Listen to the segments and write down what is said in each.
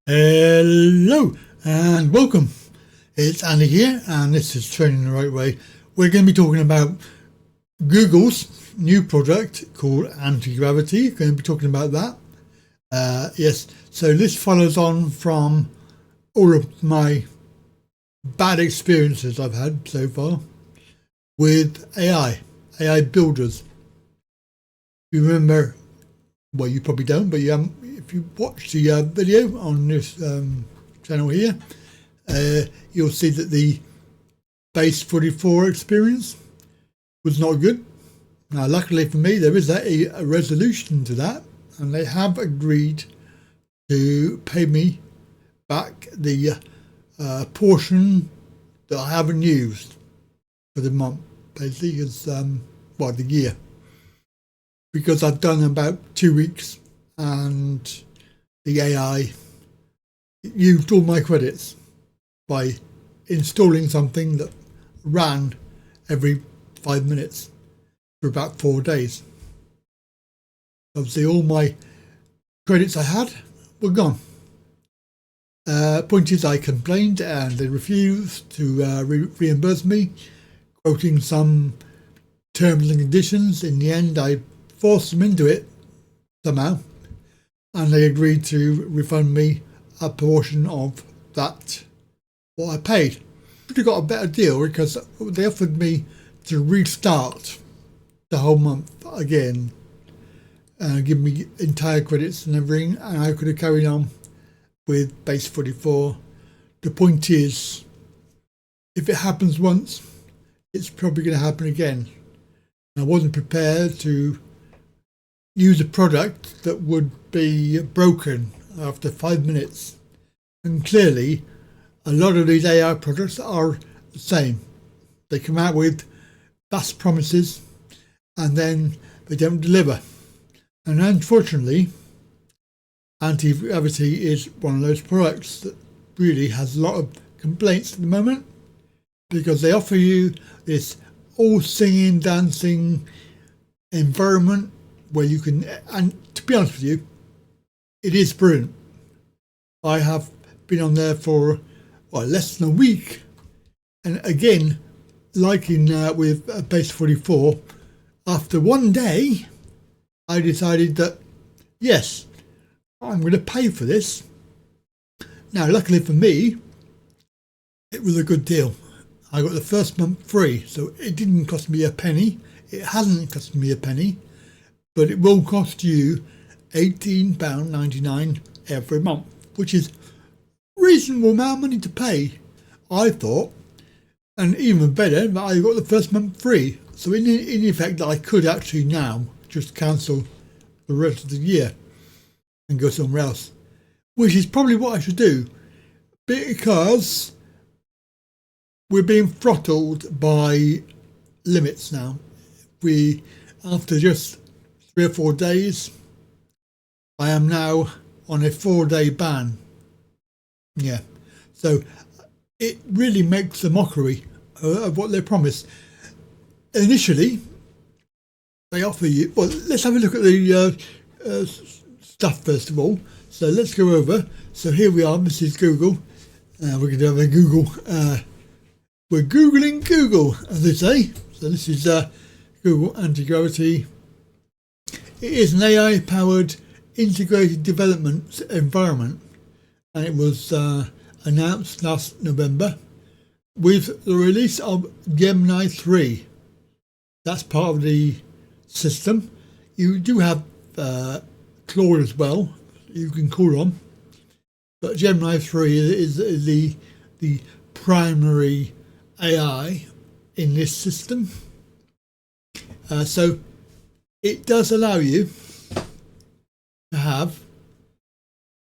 Hello and welcome. It's Andy here and this is Training the Right Way. We're going to be talking about Google's new product called Antigravity. Going to be talking about that. Yes, so this follows on from all of my bad experiences I've had so far with AI builders. You remember, well, you probably don't, but if you watch the video on this channel here, you'll see that the base 44 experience was not good. Now, luckily for me, there is a resolution to that, and they have agreed to pay me back the portion that I haven't used for the month, basically, is the year, because I've done about 2 weeks and the AI used all my credits by installing something that ran every 5 minutes for about 4 days. Obviously all my credits I had were gone. Point is, I complained and they refused to reimburse me, quoting some terms and conditions. In the end, I forced them into it somehow, and they agreed to refund me a portion of that, what I paid. Should have got a better deal because they offered me to restart the whole month again and give me entire credits and everything, and I could have carried on with base 44. The point is, if it happens once, it's probably going to happen again. I wasn't prepared to use a product that would be broken after 5 minutes. And clearly, a lot of these AI products are the same. They come out with vast promises and then they don't deliver. And unfortunately, Antigravity is one of those products that really has a lot of complaints at the moment, because they offer you this all singing, dancing environment where you can, and to be honest with you, it is brilliant. I have been on there for less than a week, and again, like with base 44, after 1 day, I decided that yes, I'm going to pay for this. Now, luckily for me, it was a good deal. I got the first month free, so it didn't cost me a penny. It hasn't cost me a penny, but it will cost you £18.99 every month, which is reasonable amount of money to pay, I thought. And even better, I got the first month free. So in effect, I could actually now just cancel the rest of the year and go somewhere else, which is probably what I should do, because we're being throttled by limits now. After just 3 or 4 days, I am now on a 4-day ban. Yeah, so it really makes a mockery of what they promise. Initially, they offer you, well, let's have a look at the stuff first of all. So let's go over. So here we are, this is Google. We're going to have a Google. We're Googling Google, as they say. So this is Google Antigravity. It is an AI-powered integrated development environment, and it was announced last November with the release of Gemini 3. That's part of the system. You do have Claude as well, you can call on, but Gemini 3 is the primary AI in this system. So it does allow you to have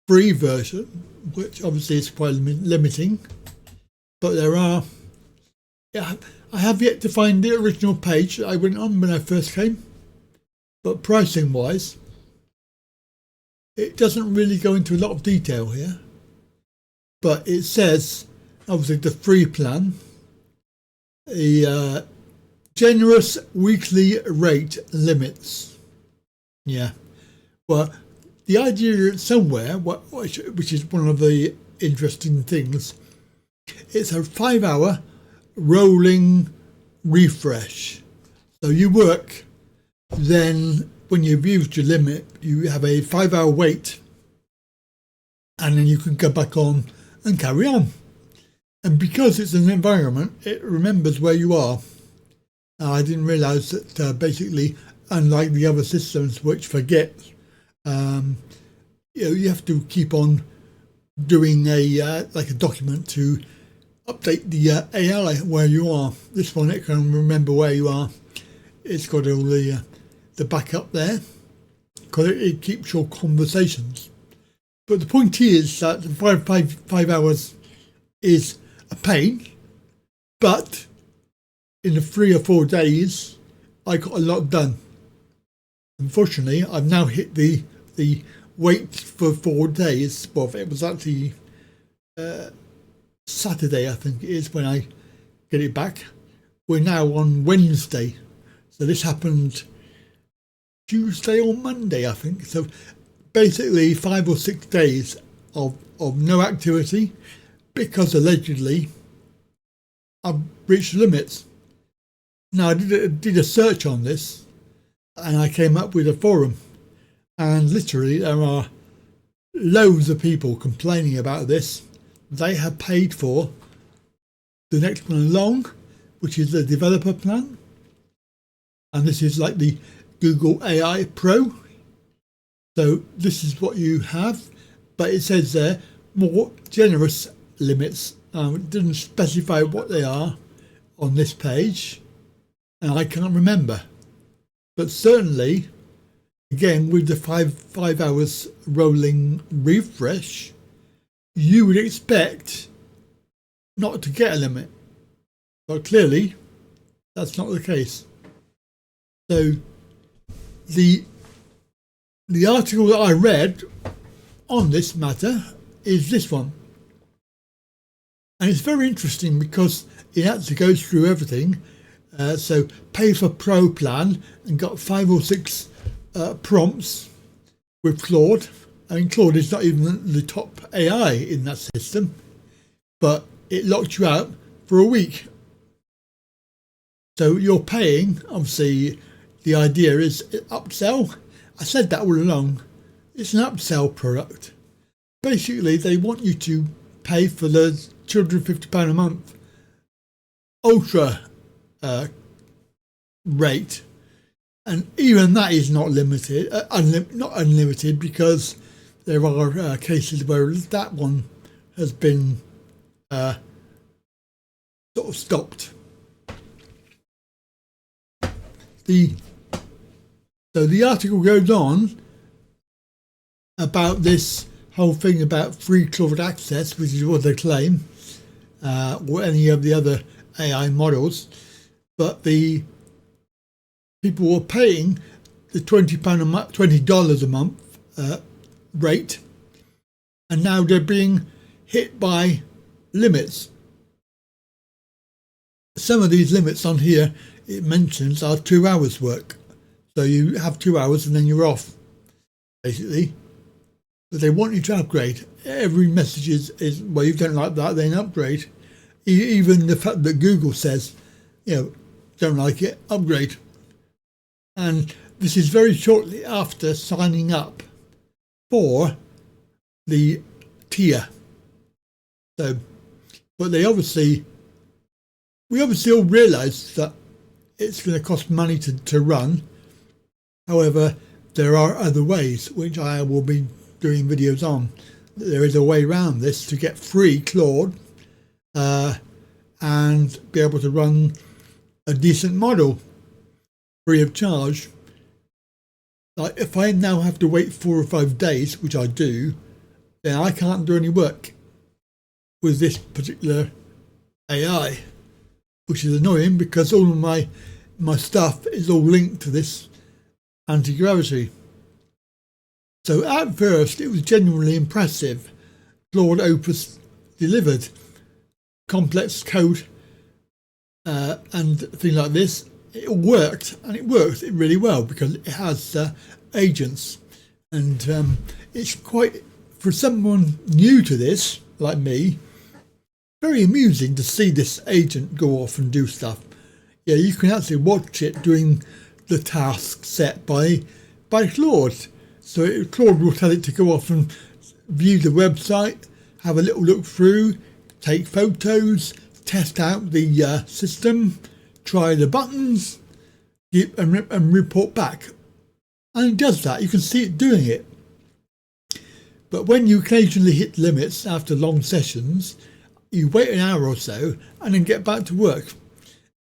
free version, which obviously is quite limiting, but there are, I have yet to find the original page that I went on when I first came, but pricing wise, it doesn't really go into a lot of detail here, but it says obviously the free plan, the generous weekly rate limits. Yeah, well, the idea somewhere, which is one of the interesting things, it's a 5-hour rolling refresh. So you work, then when you've used your limit, you have a 5-hour wait, and then you can go back on and carry on. And because it's an environment, it remembers where you are. I didn't realise that basically, unlike the other systems which forget, you have to keep on doing a document to update the AI where you are. This one, it can remember where you are. It's got all the backup there because it keeps your conversations. But the point is that the five hours is a pain, but in the 3 or 4 days, I got a lot done. Unfortunately, I've now hit the wait for 4 days. Well, it was actually Saturday, I think it is, when I get it back. We're now on Wednesday. So this happened Tuesday or Monday, I think. So basically 5 or 6 days of no activity because allegedly I've reached the limits. Now I did a search on this and I came up with a forum, and literally there are loads of people complaining about this. They have paid for the next one along, which is the developer plan. And this is like the Google AI Pro. So this is what you have, but it says there more generous limits. It doesn't specify what they are on this page, and I can't remember. But certainly, again, with the five hours rolling refresh, you would expect not to get a limit. But clearly, that's not the case. So the article that I read on this matter is this one. And it's very interesting because it actually goes through everything. So pay for Pro plan and got 5 or 6 prompts with Claude. I mean, Claude is not even the top AI in that system, but it locked you out for a week. So you're paying, obviously the idea is upsell. I said that all along. It's an upsell product. Basically, they want you to pay for the £250 a month ultra rate, and even that is not limited, not unlimited, because there are cases where that one has been sort of stopped. So the article goes on about this whole thing about free Claude access, which is what they claim, or any of the other AI models, but the people were paying the $20 a month rate, and now they're being hit by limits. Some of these limits on here, it mentions, are 2 hours work. So you have 2 hours and then you're off, basically. But they want you to upgrade. Every message is well, you don't like that, then upgrade. Even the fact that Google says, don't like it, upgrade. And this is very shortly after signing up for the tier. So, but we obviously all realise that it's going to cost money to run. However, there are other ways, which I will be doing videos on. There is a way around this to get free Claude and be able to run a decent model free of charge. Like if I now have to wait 4 or 5 days, which I do, then I can't do any work with this particular AI, which is annoying because all of my stuff is all linked to this anti-gravity. So at first it was genuinely impressive. Claude Opus delivered complex code and things like this. It worked, and it works really well because it has agents, And it's quite, for someone new to this, like me, very amusing to see this agent go off and do stuff. Yeah, you can actually watch it doing the task set by Claude. So Claude will tell it to go off and view the website, have a little look through, take photos, test out the system, try the buttons, and report back. And it does that. You can see it doing it. But when you occasionally hit limits after long sessions, you wait an hour or so and then get back to work.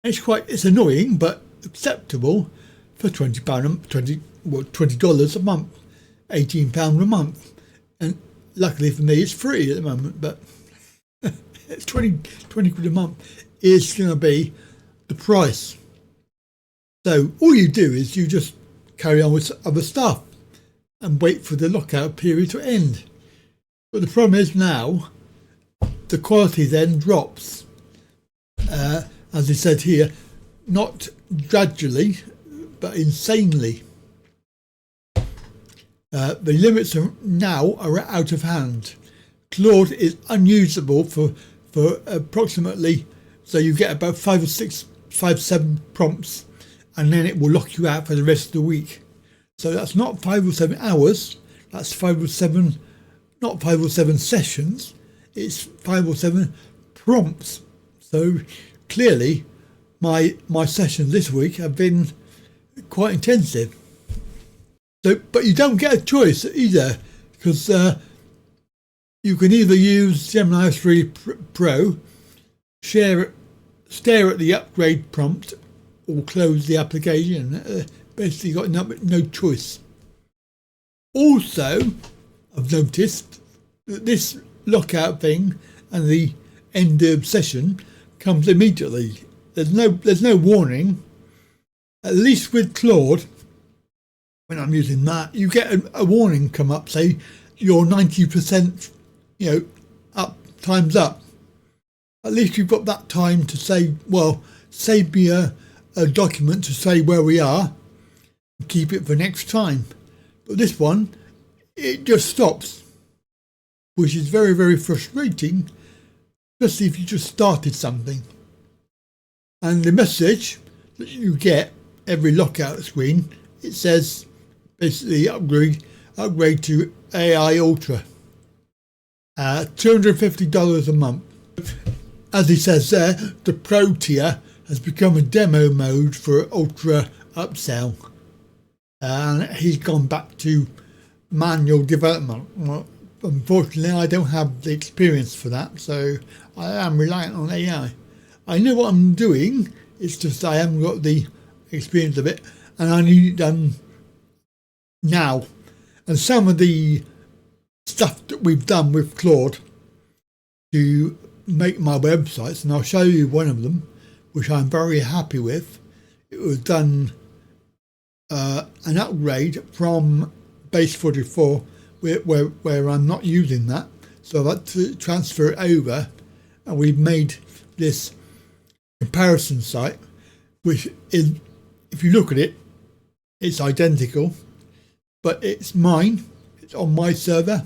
It's annoying, but acceptable for $20 a month, £18 a month. And luckily for me, it's free at the moment, but it's 20 quid a month is going to be the price. So all you do is you just carry on with other stuff and wait for the lockout period to end. But the problem is now, the quality then drops. As I said here, not gradually, but insanely. The limits are out of hand. Claude is unusable for approximately, so you get about 7 prompts, and then it will lock you out for the rest of the week. So that's not 5 or 7 hours, that's 5 or 7, not 5 or 7 sessions, it's 5 or 7 prompts. So clearly my sessions this week have been quite intensive. So, but you don't get a choice either, because you can either use Gemini 3 Pro, stare at the upgrade prompt, or close the application. Basically got no choice. Also, I've noticed that this lockout thing and the end of session comes immediately. There's no warning. At least with Claude, when I'm using that, you get a warning come up, say you're 90%, up, time's up. At least you've got that time to say, well, save me a document to say where we are, and keep it for next time. But this one, it just stops, which is very, very frustrating, especially if you just started something. And the message that you get every lockout screen, it says basically upgrade to AI Ultra, $250 a month. As he says there, the Pro tier has become a demo mode for Ultra upsell, and he's gone back to manual development. Well, unfortunately, I don't have the experience for that, so I am reliant on AI. I know what I'm doing, it's just I haven't got the experience of it, and I need it done now. And some of the stuff that we've done with Claude to make my websites, and I'll show you one of them, which I'm very happy with. It was done an upgrade from base 44 where I'm not using that, so I've had to transfer it over, and we've made this comparison site, which is, if you look at it, it's identical, but it's mine, it's on my server,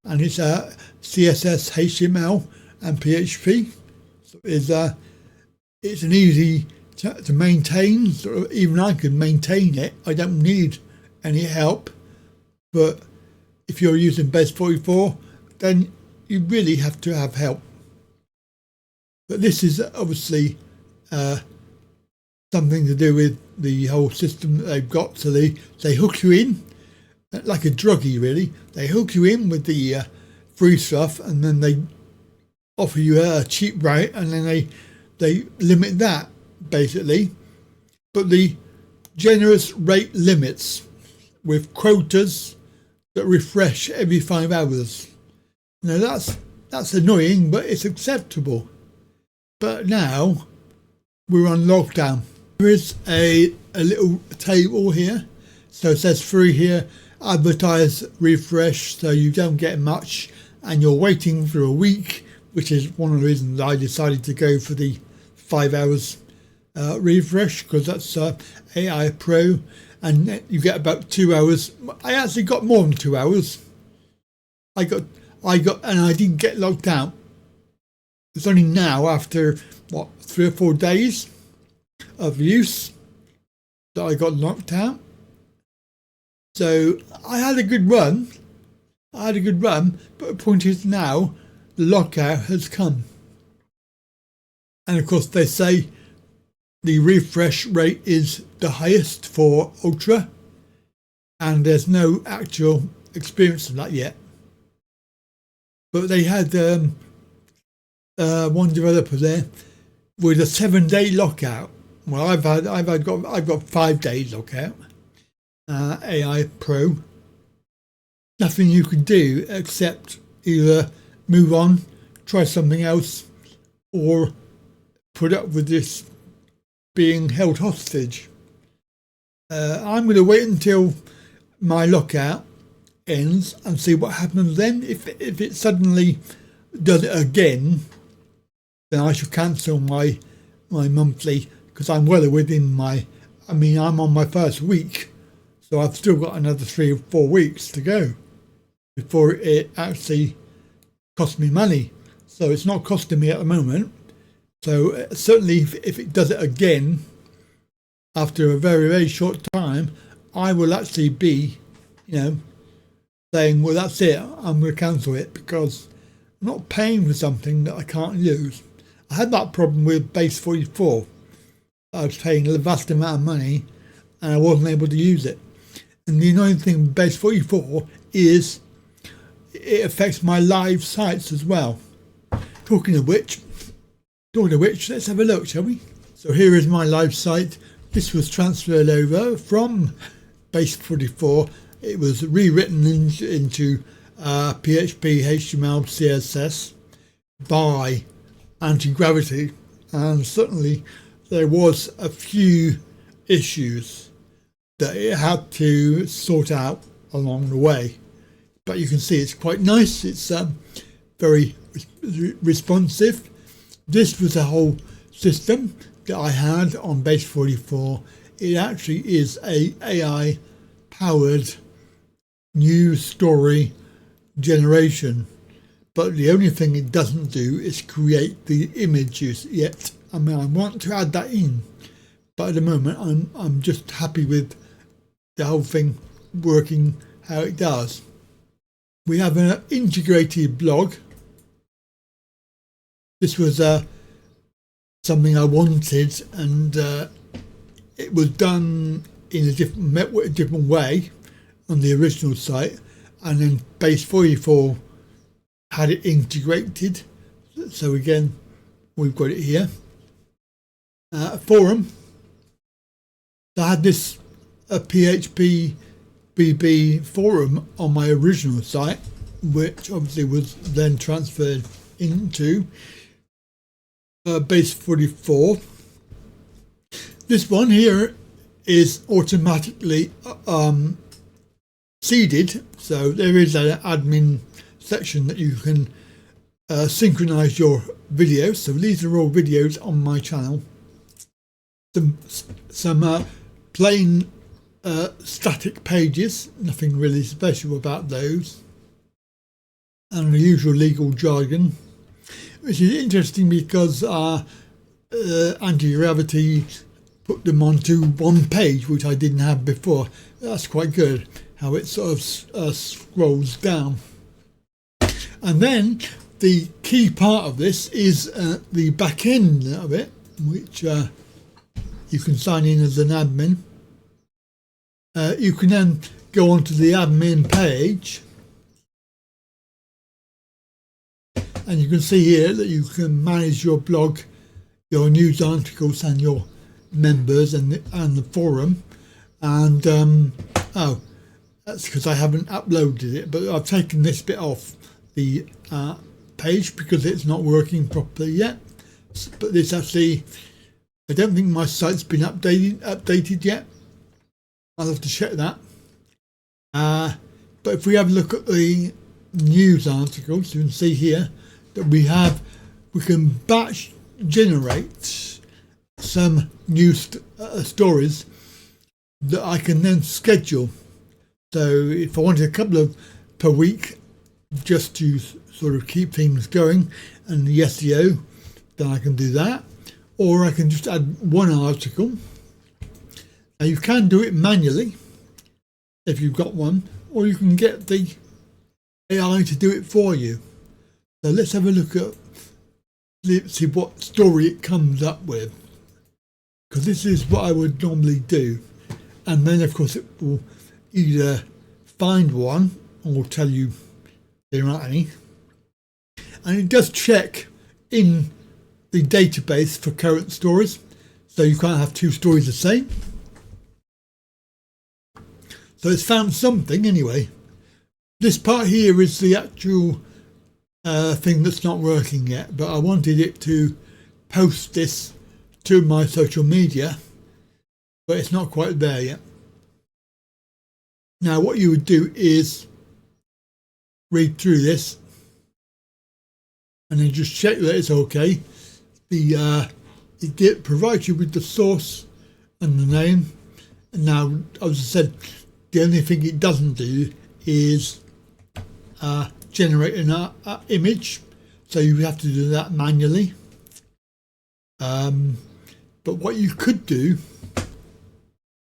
and it's CSS, HTML and PHP. So it's an easy to maintain. Sort of, even I can maintain it. I don't need any help. But if you're using base 44, then you really have to have help. But this is obviously something to do with the whole system that they've got. So they hook you in like a druggie, really. They hook you in with the free stuff, and then they offer you a cheap rate, and then they limit that, basically. But the generous rate limits with quotas that refresh every 5 hours. Now that's annoying, but it's acceptable. But now we're on lockdown. There is a little table here. So it says free here, advertise, refresh, so you don't get much, and you're waiting for a week, which is one of the reasons I decided to go for the 5 hours refresh, because that's AI Pro, and you get about 2 hours. I actually got more than 2 hours. I got, and I didn't get locked out. It's only now, after what, 3 or 4 days of use, that I got locked out. So I had a good run. But the point is now the lockout has come. And of course they say the refresh rate is the highest for Ultra, and there's no actual experience of that yet. But they had one developer there with a 7-day lockout. Well, I've got 5 days lockout. AI Pro. Nothing you can do except either move on, try something else, or put up with this being held hostage. I'm going to wait until my lockout ends and see what happens then. If it suddenly does it again, then I shall cancel my monthly, because I'm well within I'm on my first week, so I've still got another 3 or 4 weeks to go before it actually costs me money. So it's not costing me at the moment. So certainly if it does it again after a very, very short time, I will actually be, saying, well, that's it, I'm going to cancel it, because I'm not paying for something that I can't use. I had that problem with Base 44. I was paying a vast amount of money and I wasn't able to use it. And the annoying thing with Base 44 is it affects my live sites as well. Talking of which, let's have a look, shall we? So here is my live site. This was transferred over from Base 44. It was rewritten into PHP, HTML, CSS by Antigravity, and certainly there was a few issues that it had to sort out along the way. But you can see it's quite nice. It's very responsive. This was a whole system that I had on Base 44. It actually is a AI powered news story generation, but the only thing it doesn't do is create the images yet. I want to add that in, but at the moment I'm just happy with the whole thing working how it does. We have an integrated blog. This was something I wanted, and it was done in a different way on the original site, and then Base 44 had it integrated. So again, we've got it here. Forum. So I had this PHP BB forum on my original site, which obviously was then transferred into Base 44. This one here is automatically seeded, so there is an admin section that you can synchronize your videos. So these are all videos on my channel. Some plain static pages, nothing really special about those, and the usual legal jargon, which is interesting because Antigravity put them onto one page, which I didn't have before. That's quite good, how it sort of scrolls down. And then the key part of this is the back end of it, which you can sign in as an admin. You can then go onto the admin page, and you can see here that you can manage your blog, your news articles, and your members and the forum. And oh, that's because I haven't uploaded it, but I've taken this bit off the page because it's not working properly yet. But this actually, I don't think my site's been updated yet. I'll have to check that. But if we have a look at the news articles, you can see here that we can batch generate some news stories that I can then schedule. So if I wanted a couple of per week just to sort of keep things going and the SEO, then I can do that. Or I can just add one article. Now you can do it manually if you've got one, or you can get the AI to do it for you. So let's have a look at, let's see what story it comes up with, because this is what I would normally do. And then of course it will either find one or tell you there aren't any. And it does check in the database for current stories, so you can't have two stories the same. So it's found something anyway. This part here is the actual thing that's not working yet, but I wanted it to post this to my social media, but it's not quite there yet. Now what you would do is read through this and then just check that it's okay. It provides you with the source and the name. And now, as I said, the only thing it doesn't do is generate an image, so you have to do that manually. But what you could do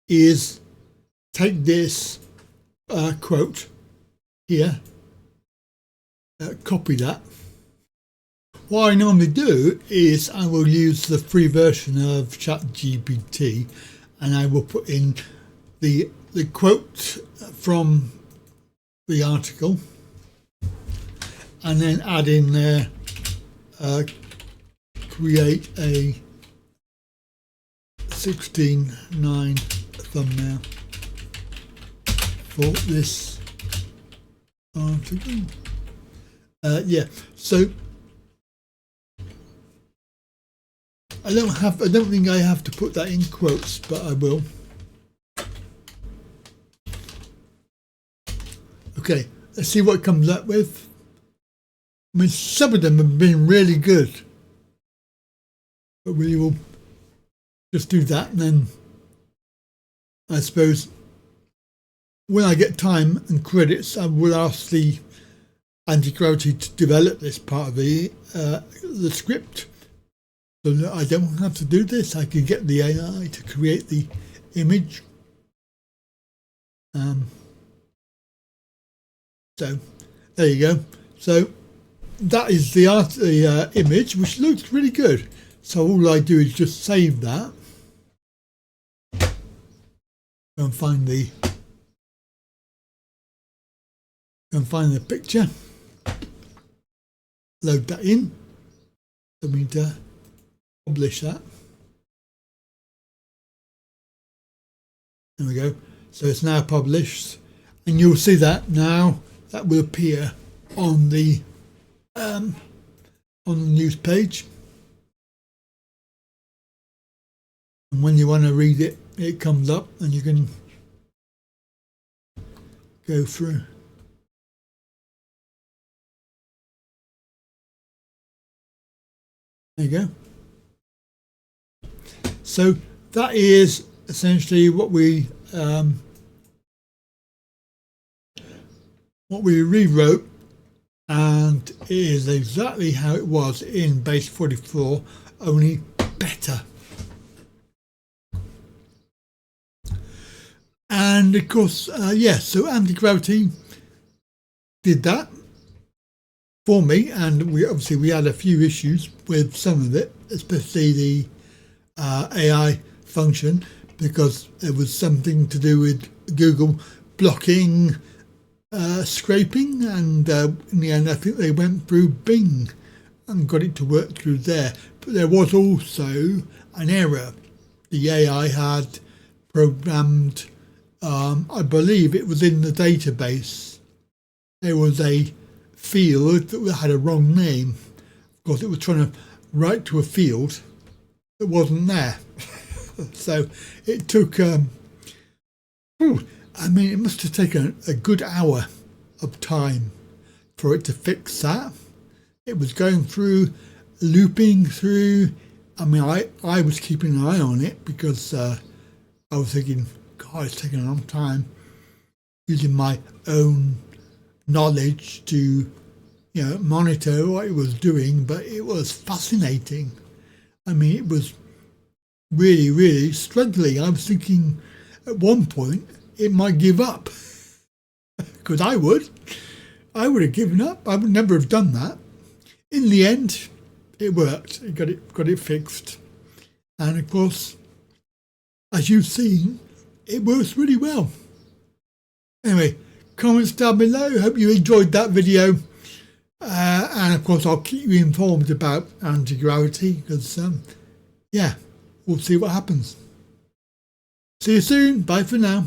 is take this quote here, copy that. What I normally do is I will use the free version of ChatGPT, and I will put in the quote from the article, and then add in there, create a 16:9 thumbnail for this article. Yeah, so I don't think I have to put that in quotes, but I will. Okay, let's see what it comes up with. I mean, some of them have been really good, but we will just do that, and then I suppose when I get time and credits, I will ask the Antigravity to develop this part of the script, so that I don't have to do this. I can get the AI to create the image. So there you go. So that is the image, which looks really good. So all I do is just save that and find the picture, load that in, so we need to publish that. There we go. So it's now published, and you'll see that now. That will appear on the news page, and when you want to read it, it comes up, and you can go through. There you go. So that is essentially what we rewrote, and it is exactly how it was in base 44, only better. And of course, yes, so Antigravity did that for me, and we had a few issues with some of it, especially the AI function, because it was something to do with Google blocking scraping, and in the end I think they went through Bing and got it to work through there. But there was also an error. The AI had programmed, I believe it was in the database, there was a field that had a wrong name. Of course, it was trying to write to a field that wasn't there. So it took, I mean, it must have taken a good hour of time for it to fix that. It was going through, looping through. I mean, I was keeping an eye on it because I was thinking, God, it's taken a long time using my own knowledge to, monitor what it was doing, but it was fascinating. I mean, it was really, really struggling. I was thinking at one point it might give up, because I would have given up. I would never have done that. In the end, it worked. It got it fixed, and of course, as you've seen, it works really well. Anyway, comments down below. Hope you enjoyed that video. And of course, I'll keep you informed about anti-gravity because, we'll see what happens. See you soon. Bye for now.